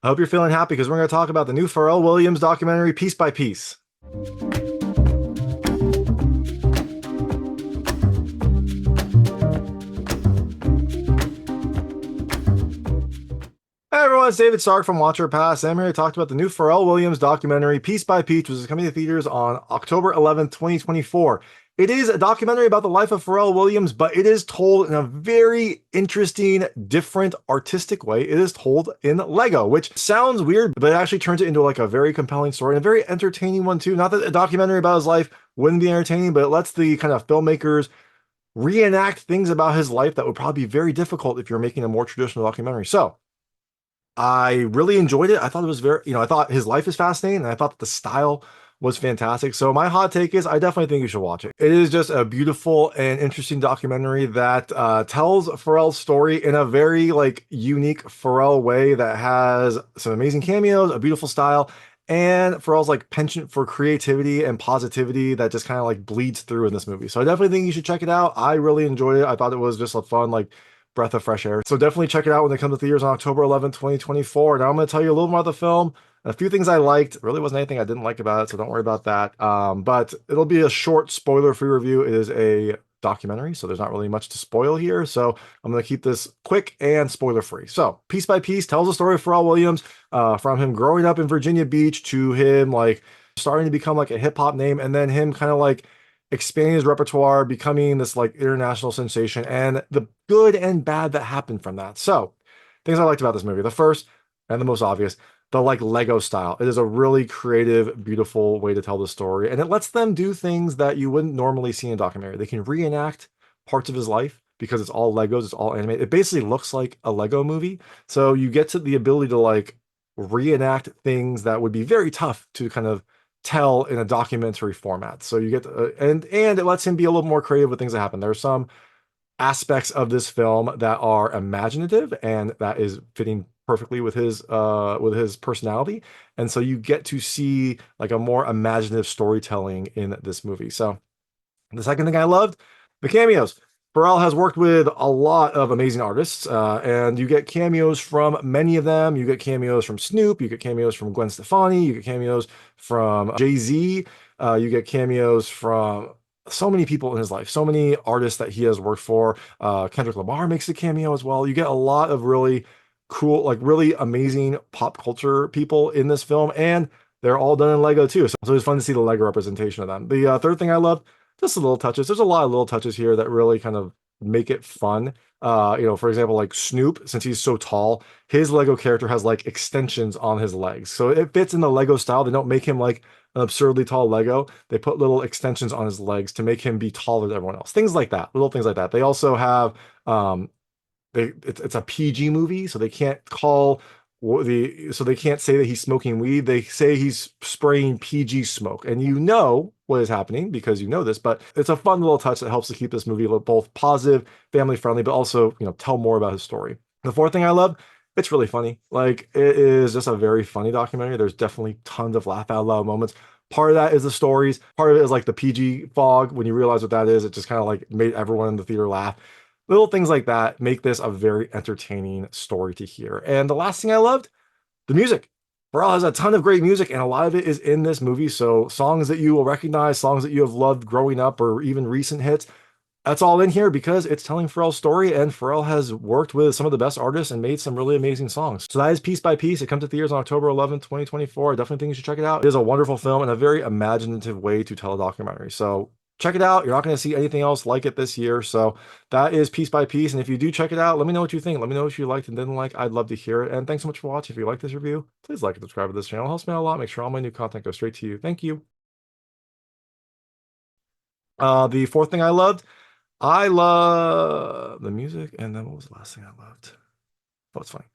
I hope you're feeling happy because we're going to talk about the new Pharrell Williams documentary, Piece by Piece. Hey everyone, it's David Stark from Watcher Pass. I'm here to talk about the new Pharrell Williams documentary, Piece by Piece, which is coming to theaters on October 11th, 2024. It is a documentary about the life of Pharrell Williams, but it is told in a very interesting, different, artistic way. It is told in Lego, which sounds weird, but it actually turns it into like a very compelling story and a very entertaining one too. Not that a documentary about his life wouldn't be entertaining, but it lets the kind of filmmakers reenact things about his life that would probably be very difficult if you're making a more traditional documentary. So, I really enjoyed it. I thought it was very, I thought his life is fascinating, and I thought that the style was fantastic. So my hot take is I definitely think you should watch it. It is just a beautiful and interesting documentary that tells Pharrell's story in a very like unique Pharrell way that has some amazing cameos, a beautiful style, and Pharrell's like penchant for creativity and positivity that just kind of like bleeds through in this movie. So I definitely think you should check it out. I really enjoyed it. I thought it was just a fun like breath of fresh air. So definitely check it out when it comes to theaters on October 11th, 2024. Now I'm going to tell you a little more about the film. A few things I liked. Really wasn't anything I didn't like about it, so don't worry about that. But it'll be a short, spoiler-free review. It is a documentary, so there's not really much to spoil here. So I'm going to keep this quick and spoiler-free. So Piece by Piece tells the story of Pharrell Williams, from him growing up in Virginia Beach to him like starting to become like a hip-hop name, and then him kind of like expanding his repertoire, becoming this like international sensation, and the good and bad that happened from that. So, things I liked about this movie. The first and the most obvious, the like Lego style. It is a really creative, beautiful way to tell the story, and it lets them do things that you wouldn't normally see in a documentary. They can reenact parts of his life because it's all Legos, it's all animated. It basically looks like a Lego movie. So you get to the ability to like reenact things that would be very tough to kind of tell in a documentary format. So you get and it lets him be a little more creative with things that happen. There are some aspects of this film that are imaginative and that is fitting perfectly with his personality. And so you get to see like a more imaginative storytelling in this movie. So the second thing I loved, the cameos. Pharrell has worked with a lot of amazing artists, and you get cameos from many of them. You get cameos from Snoop, you get cameos from Gwen Stefani, you get cameos from Jay-Z, you get cameos from so many people in his life, so many artists that he has worked for. Kendrick Lamar makes a cameo as well. You get a lot of really cool, like really amazing pop culture people in this film, and they're all done in Lego too. So it's fun to see the Lego representation of them. The third thing I loved, just the little touches. There's a lot of little touches here that really kind of make it fun. For example, like Snoop, since he's so tall, his Lego character has like extensions on his legs. So it fits in the Lego style. They don't make him like an absurdly tall Lego. They put little extensions on his legs to make him be taller than everyone else. Things like that, little things like that. They also have it's a PG movie, so they can't call so they can't say that he's smoking weed. They say he's spraying PG smoke, and you know what is happening because you know this. But it's a fun little touch that helps to keep this movie both positive, family friendly, but also tell more about his story. The fourth thing I love, it's really funny. Like it is just a very funny documentary. There's definitely tons of laugh out loud moments. Part of that is the stories. Part of it is like the PG fog. When you realize what that is, it just kind of like made everyone in the theater laugh. Little things like that make this a very entertaining story to hear. And the last thing I loved, the music. Pharrell has a ton of great music, and a lot of it is in this movie. So songs that you will recognize, songs that you have loved growing up, or even recent hits, that's all in here because it's telling Pharrell's story, and Pharrell has worked with some of the best artists and made some really amazing songs. So that is Piece by Piece. It comes to theaters on October 11th, 2024. I definitely think you should check it out. It is a wonderful film and a very imaginative way to tell a documentary. So check it out. You're not going to see anything else like it this year. So that is Piece by Piece. And if you do check it out, let me know what you think. Let me know what you liked and didn't like. I'd love to hear it. And thanks so much for watching. If you like this review, please like and subscribe to this channel. It helps me out a lot. Make sure all my new content goes straight to you. Thank you. The fourth thing I love the music. And then what was the last thing I loved? Oh, it's funny.